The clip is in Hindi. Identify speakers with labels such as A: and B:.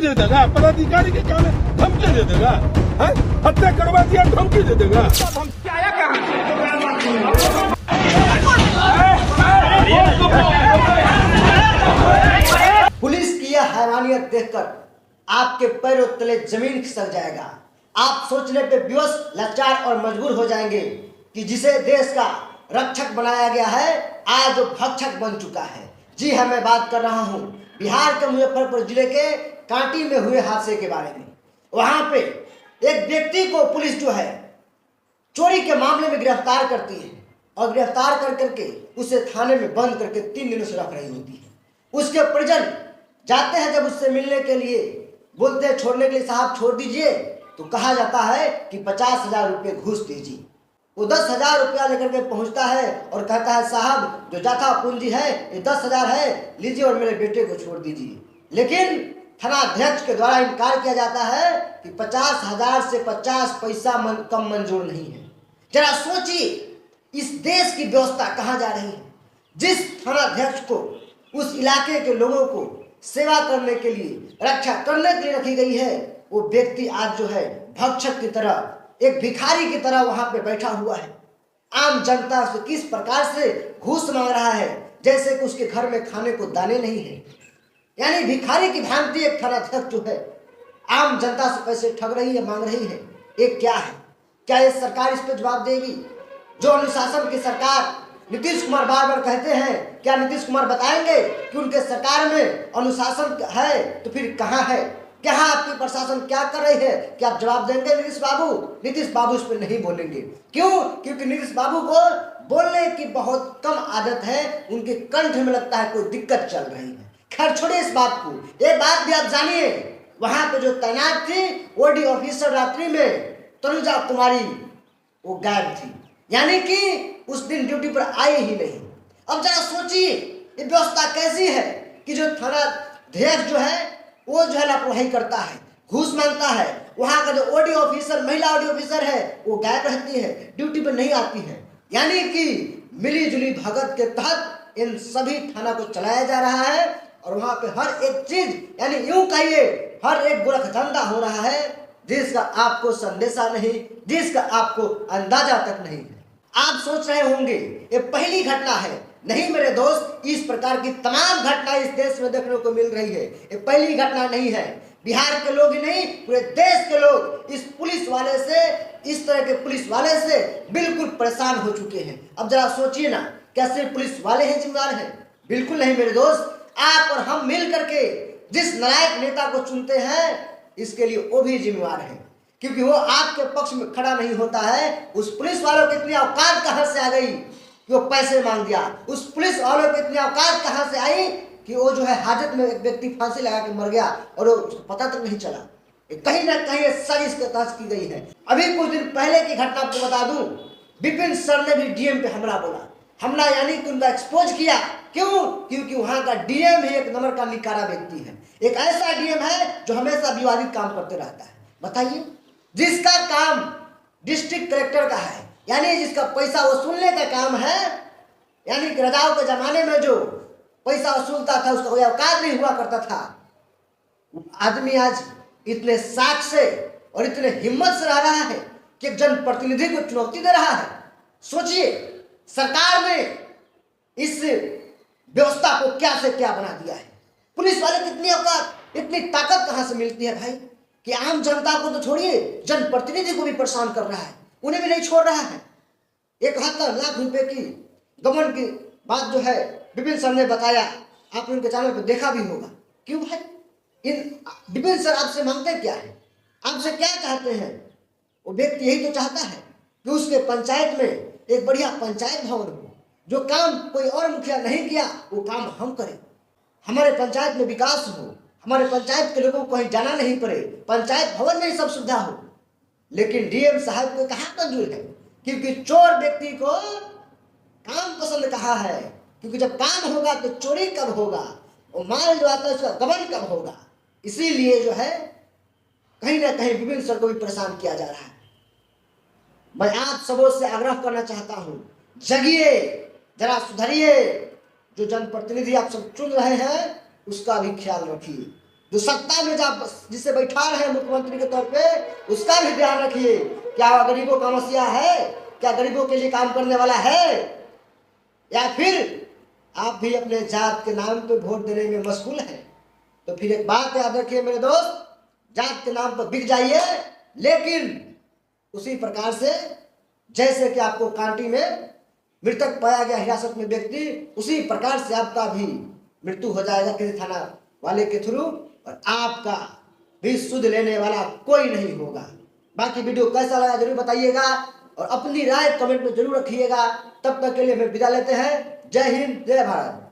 A: दे देगा, पदाधिकारी के क्या धमकी दे देगा, हत्या करवा दिया धमकी दे देगा।
B: पुलिस की यह हैवानियत देखकर आपके पैरों तले जमीन खिसक जाएगा। आप सोचने पे विवश, लाचार और मजबूर हो जाएंगे कि जिसे देश का रक्षक बनाया गया है आज वो भक्षक बन चुका है। जी हाँ, मैं बात कर रहा हूँ बिहार के मुजफ्फरपुर जिले के कांटी में हुए हादसे के बारे में। वहां पे एक व्यक्ति को पुलिस जो है चोरी के मामले में गिरफ्तार करती है और गिरफ्तार कर करके उसे थाने में बंद करके 3 दिनों से रख रही होती है। उसके परिजन जाते हैं जब उससे मिलने के लिए, बोलते हैं छोड़ने के लिए, साहब छोड़ दीजिए, तो कहा जाता है कि 50,000 रुपये घूस दीजिए। वो 10,000 रुपया लेकर के पहुंचता है और कहता है साहब जो जाता पूंजी है ये 10,000 है, लीजिए और मेरे बेटे को छोड़ दीजिए। लेकिन थानाध्यक्ष के द्वारा इनकार किया जाता है कि 50,000 से 50 पैसा कम मंजूर नहीं है। जरा सोचिए इस देश की व्यवस्था कहाँ जा रही है। जिस थानाध्यक्ष को उस इलाके के लोगों को सेवा करने के लिए, रक्षा करने के लिए रखी गई है, वो व्यक्ति आज जो है भक्षक की तरह, एक भिखारी की तरह वहां पे बैठा हुआ है। आम जनता से किस प्रकार से घूस मांग रहा है जैसे कि उसके घर में खाने को दाने नहीं है। यानी भिखारी की भांति एक थानाध्यक्ष जो है आम जनता से पैसे ठग रही है, मांग रही है। एक क्या है, क्या ये सरकार इस पर जवाब देगी? जो अनुशासन की सरकार नीतीश कुमार बार बार कहते हैं, क्या नीतीश कुमार बताएंगे कि उनके सरकार में अनुशासन है तो फिर कहाँ है? क्या आपकी प्रशासन क्या कर रही है? क्या आप जवाब देंगे नीतीश बाबू? नीतीश बाबू इस पर नहीं बोलेंगे। क्यों? क्योंकि नीतीश बाबू को बोलने की बहुत कम आदत है, उनके कंठ में लगता है कोई दिक्कत चल रही है। खैर छोड़िए इस बात को, एक बात भी आप जानिए, वहां पे जो तैनात थी ओडी ऑफिसर रात्रि में तनुजा कुमारी वो गायब थी, यानी कि उस दिन ड्यूटी पर आई ही नहीं। अब जरा सोचिए ये व्यवस्था कैसी है कि जो थानाध्यक्ष जो है वो जो है लापरवाही करता है, घूस मांगता है। वहां का जो ओडी ऑफिसर, महिला ओडी ऑफिसर है, वो गायब रहती है, ड्यूटी पर नहीं आती है। यानी कि मिली जुली भगत के तहत इन सभी थाना को चलाया जा रहा है और वहां पे हर एक चीज, यानी यूं कहिए हर एक गोरख धंधा हो रहा है जिसका आपको संदेशा नहीं, जिसका आपको अंदाजा तक नहीं है। आप सोच रहे होंगे ये पहली घटना है। नहीं मेरे दोस्त, इस प्रकार की तमाम घटना इस देश में देखने को मिल रही है। ये पहली घटना नहीं है। बिहार के लोग ही नहीं, पूरे देश के लोग इस पुलिस वाले से, इस तरह के पुलिस वाले से बिल्कुल परेशान हो चुके हैं। अब जरा सोचिए ना, क्या सिर्फ पुलिस वाले ही जिम्मेदार हैं? बिल्कुल नहीं मेरे दोस्त। आप और हम मिल करके जिस नालायक नेता को चुनते हैं इसके लिए वो भी जिम्मेवार है, क्योंकि वो आपके पक्ष में खड़ा नहीं होता है। उस पुलिस वालों की इतनी औकात कहां से आ गई कि वो पैसे मांग दिया? उस पुलिस वालों की इतनी औकात कहां से आई कि वो जो है हाजत में एक व्यक्ति फांसी लगा के मर गया और उसको पता तक नहीं चला। कहीं ना कहीं साजिश के तहत की गई है। अभी कुछ दिन पहले की घटना आपको बता दूं, विपिन सर ने भी डीएम पे हमला बोला। हमला यानी कि उनका एक्सपोज किया। क्यों? क्योंकि वहां का डीएम ही एक नंबर का निकारा व्यक्ति है। एक ऐसा डीएम है जो हमेशा विवादित काम करते रहता है। बताइए, जिसका काम डिस्ट्रिक्ट कलेक्टर का है, यानी जिसका पैसा वसूलने का काम है, यानी कि रजाओं के जमाने में जो पैसा वसूलता था उसका कोई औकात नहीं हुआ करता था। आदमी आज इतने साख से और इतने हिम्मत से रह रहा है कि एक जनप्रतिनिधि को चुनौती दे रहा है। सोचिए सरकार ने इस व्यवस्था को क्या से क्या बना दिया है। पुलिस वाले कितनी औकात, इतनी ताकत कहां से मिलती है भाई कि आम जनता को तो छोड़िए, जनप्रतिनिधि को भी परेशान कर रहा है, उन्हें भी नहीं छोड़ रहा है। 71 लाख रुपए की गबन की बात जो है विपिन सर ने बताया, आपने उनके चैनल पर देखा भी होगा। क्यों भाई? इन विपिन सर आपसे मांगते क्या है? आपसे क्या चाहते हैं? वो व्यक्ति यही तो चाहता है कि उसके पंचायत में एक बढ़िया पंचायत भवन हो। जो काम कोई और मुखिया नहीं किया वो काम हम करें। हमारे पंचायत में विकास हो, हमारे पंचायत के लोगों को कहीं जाना नहीं पड़े, पंचायत भवन में ही सब सुविधा हो। लेकिन डीएम साहब को कहाँ मंजूर है? क्योंकि चोर व्यक्ति को काम पसंद कहा है, क्योंकि जब काम होगा तो चोरी कब होगा, और माल जो आता है उसका गबन कब होगा। इसीलिए जो है कहीं ना कहीं विपिन सर को भी परेशान किया जा रहा है। मैं आप सबों से आग्रह करना चाहता हूं, जगिए, जरा सुधरिए। जो जनप्रतिनिधि आप सब चुन रहे हैं उसका भी ख्याल रखिए। जो सत्ता में जिसे बैठा रहे हैं मुख्यमंत्री के तौर पे, उसका भी ध्यान रखिए। क्या गरीबों का मसीहा है? क्या गरीबों के लिए काम करने वाला है? या फिर आप भी अपने जात के नाम पे वोट देने में मशगूल हैं? तो फिर एक बात याद रखिए मेरे दोस्त, जात के नाम पर बिक जाइए, लेकिन उसी प्रकार से जैसे कि आपको कांटी में मृतक पाया गया हिरासत में व्यक्ति, उसी प्रकार से आपका भी मृत्यु हो जाएगा किसी थाना वाले के थ्रू, और आपका भी सुध लेने वाला कोई नहीं होगा। बाकी वीडियो कैसा लगा जरूर बताइएगा और अपनी राय कमेंट में जरूर रखिएगा। तब तक के लिए मैं विदा लेते हैं। जय हिंद, जय भारत।